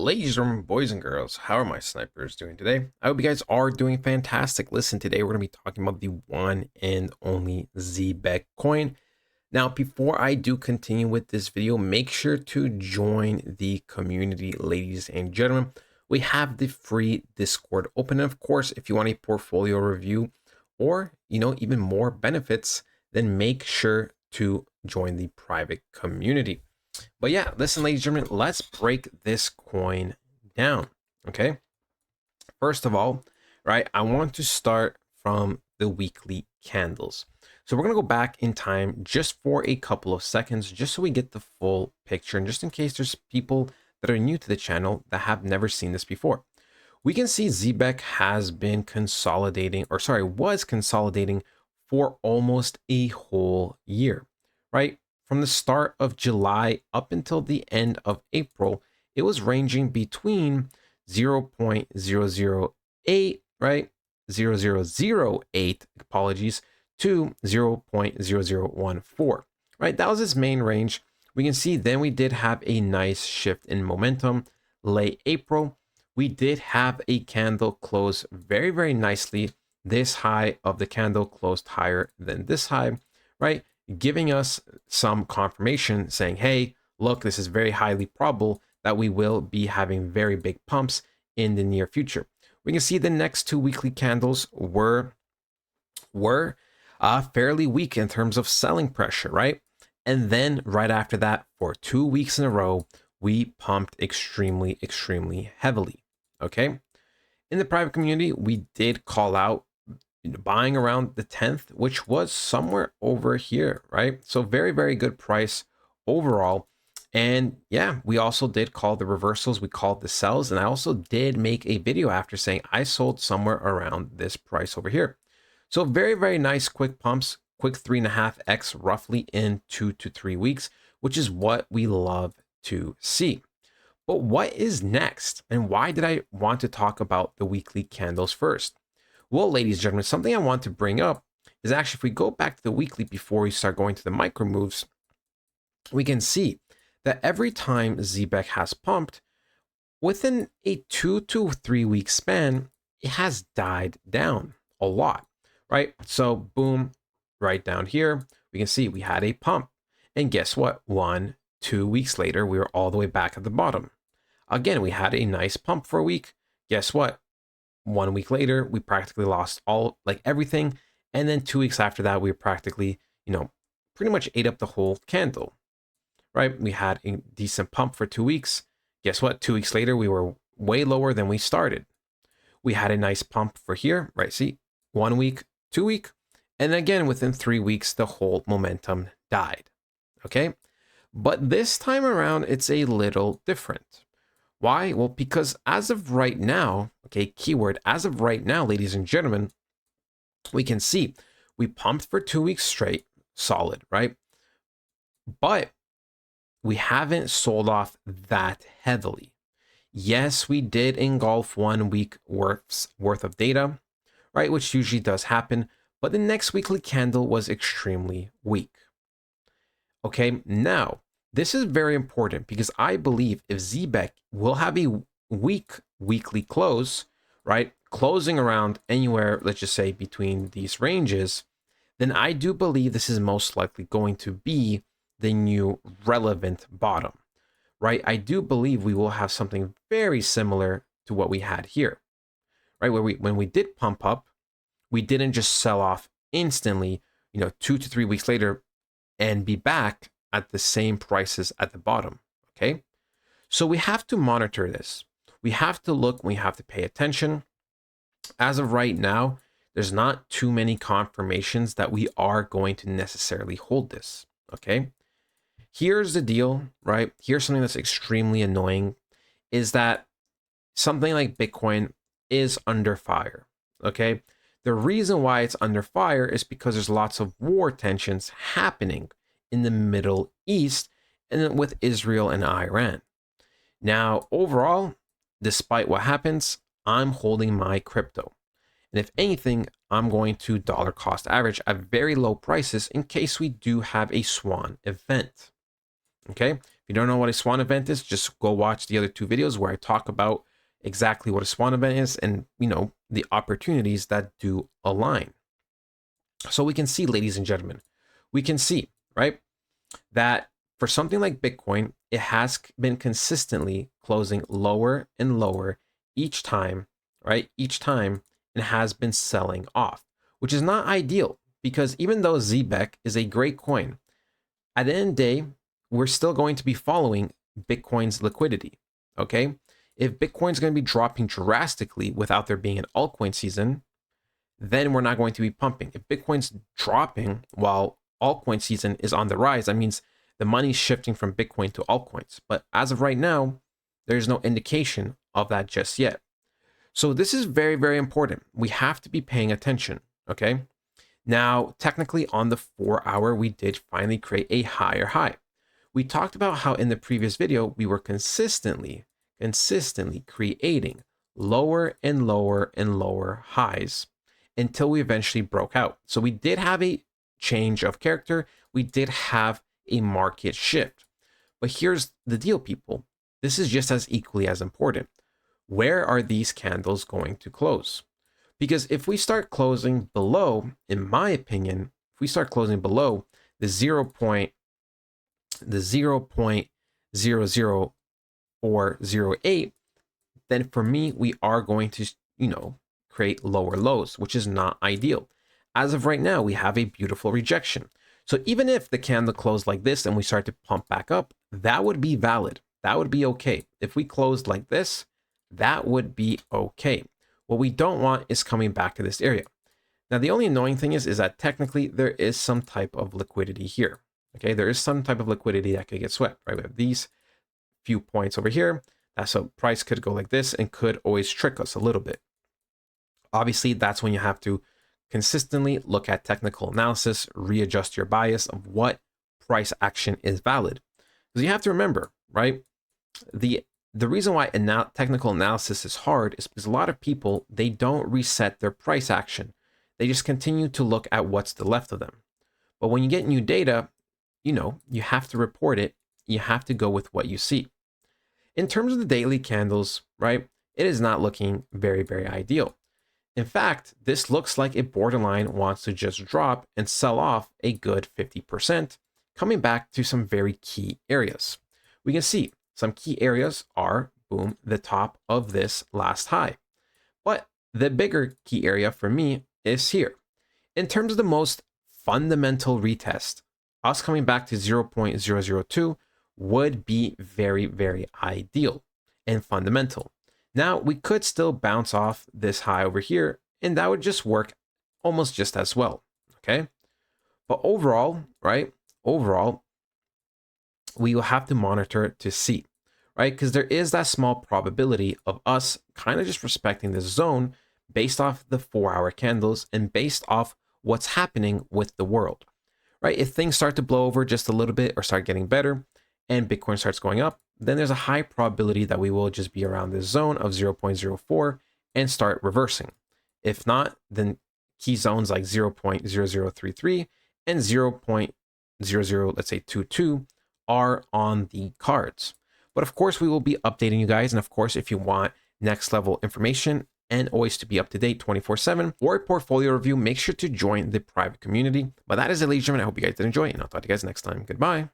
Ladies and gentlemen, boys and girls, how are my snipers doing today? I hope you guys are doing fantastic. Listen, today we're going to be talking about the one and only Zebec coin. Now, before I do continue with this video, make sure to join the community, ladies and gentlemen. We have the free Discord open. And of course, if you want a portfolio review or, even more benefits, then make sure to join the private community. But yeah, listen, ladies and gentlemen, let's break this coin down. Okay. First of all, right, I want to start from the weekly candles. So we're going to go back in time just for a couple of seconds, just so we get the full picture. And just in case there's people that are new to the channel that have never seen this before, we can see Zebec has been consolidating, or sorry, was consolidating for almost a whole year, right? From the start of July up until the end of April, it was ranging between 0.008, right? 0008, apologies, to 0.0014, right? That was its main range. We can see then we did have a nice shift in momentum. Late April, we did have a candle close very, very nicely. This high of the candle closed higher than this high, right? Giving us some confirmation saying, hey, look, this is very highly probable that we will be having very big pumps in the near future. We can see the next two weekly candles were fairly weak in terms of selling pressure, right? And then right after that, for 2 weeks in a row, we pumped extremely, extremely heavily, okay? In the private community, we did call out buying around the 10th, which was somewhere over here, right? So very, very good price overall. And yeah, we also did call the reversals. We called the sells. And I also did make a video after saying I sold somewhere around this price over here. So very, very nice quick pumps, quick 3.5x roughly in 2 to 3 weeks, which is what we love to see. But what is next? And why did I want to talk about the weekly candles first? Well, ladies and gentlemen, something I want to bring up is actually if we go back to the weekly before we start going to the micro moves, we can see that every time Zebec has pumped, within a 2 to 3 week span, it has died down a lot, right? So boom, right down here, we can see we had a pump. And guess what? 1, 2 weeks later, we were all the way back at the bottom. Again, we had a nice pump for a week. Guess what? 1 week later, we practically lost everything. And then 2 weeks after that, we practically, pretty much ate up the whole candle, right? We had a decent pump for 2 weeks. Guess what? 2 weeks later, we were way lower than we started. We had a nice pump for here, right? See, 1 week, 2 week. And again, within 3 weeks, the whole momentum died. Okay. But this time around, it's a little different. Why? Well, because as of right now, okay, keyword, as of right now, ladies and gentlemen, we can see we pumped for 2 weeks straight, solid, right? But we haven't sold off that heavily. Yes, we did engulf 1 week worth of data, right? Which usually does happen, but the next weekly candle was extremely weak. Okay, now, this is very important because I believe if Zebec will have a weak weekly close, right, closing around anywhere, let's just say between these ranges, then I do believe this is most likely going to be the new relevant bottom, right? I do believe we will have something very similar to what we had here, right? Where when we did pump up, we didn't just sell off instantly, 2 to 3 weeks later and be back at the same prices at the bottom, okay? So we have to monitor this. We have to look, we have to pay attention. As of right now, there's not too many confirmations that we are going to necessarily hold this, okay? Here's the deal, right? Here's something that's extremely annoying is that something like Bitcoin is under fire, okay? The reason why it's under fire is because there's lots of war tensions happening in the Middle East and then with Israel and Iran. Now, overall, despite what happens, I'm holding my crypto. And if anything, I'm going to dollar cost average at very low prices in case we do have a swan event. Okay, If you don't know what a swan event is, just go watch the other two videos where I talk about exactly what a swan event is and, you know, the opportunities that do align. So we can see, ladies and gentlemen, we can see, right, that for something like Bitcoin, it has been consistently closing lower and lower each time, right? Each time it has been selling off, which is not ideal because even though Zebec is a great coin, at the end of the day, we're still going to be following Bitcoin's liquidity, okay? If Bitcoin's going to be dropping drastically without there being an altcoin season, then we're not going to be pumping. If Bitcoin's dropping while altcoin season is on the rise, that means the money's shifting from Bitcoin to altcoins. But as of right now, there's no indication of that just yet. So this is very, very important. We have to be paying attention, okay? Now, technically on the 4 hour, we did finally create a higher high. We talked about how in the previous video, we were consistently creating lower and lower and lower highs until we eventually broke out. So we did have a change of character. We did have a market shift. But here's the deal, people. This is just as equally as important. Where are these candles going to close? Because if we start closing below, in my opinion, if we start closing below the 0.00408, then for me, we are going to, you know, create lower lows, which is not ideal. As of right now, we have a beautiful rejection. So even if the candle closed like this and we start to pump back up, that would be valid. That would be okay. If we closed like this, that would be okay. What we don't want is coming back to this area. Now, the only annoying thing is that technically there is some type of liquidity here. Okay, there is some type of liquidity that could get swept, right? We have these few points over here. That's a price could go like this and could always trick us a little bit. Obviously, that's when you have to consistently look at technical analysis, readjust your bias of what price action is valid. Because you have to remember, right? The reason why technical analysis is hard is because a lot of people, they don't reset their price action. They just continue to look at what's to the left of them. But when you get new data, you know, you have to report it. You have to go with what you see. In terms of the daily candles, right, it is not looking very, very ideal. In fact, this looks like it borderline wants to just drop and sell off a good 50%, coming back to some very key areas. We can see some key areas are, boom, the top of this last high. But the bigger key area for me is here. In terms of the most fundamental retest, us coming back to 0.002 would be very, very ideal and fundamental. Now, we could still bounce off this high over here, and that would just work almost just as well, okay? But overall, right, overall, we will have to monitor to see, right? Because there is that small probability of us kind of just respecting this zone based off the 4 hour candles and based off what's happening with the world, right? If things start to blow over just a little bit or start getting better and Bitcoin starts going up, then there's a high probability that we will just be around this zone of 0.04 and start reversing. If not, then key zones like 0.0033 and 0.00, let's say 22, are on the cards. But of course, we will be updating you guys. And of course, if you want next level information and always to be up to date 24/7 or a portfolio review, make sure to join the private community. But that is it, ladies and gentlemen. I hope you guys did enjoy, and I'll talk to you guys next time. Goodbye.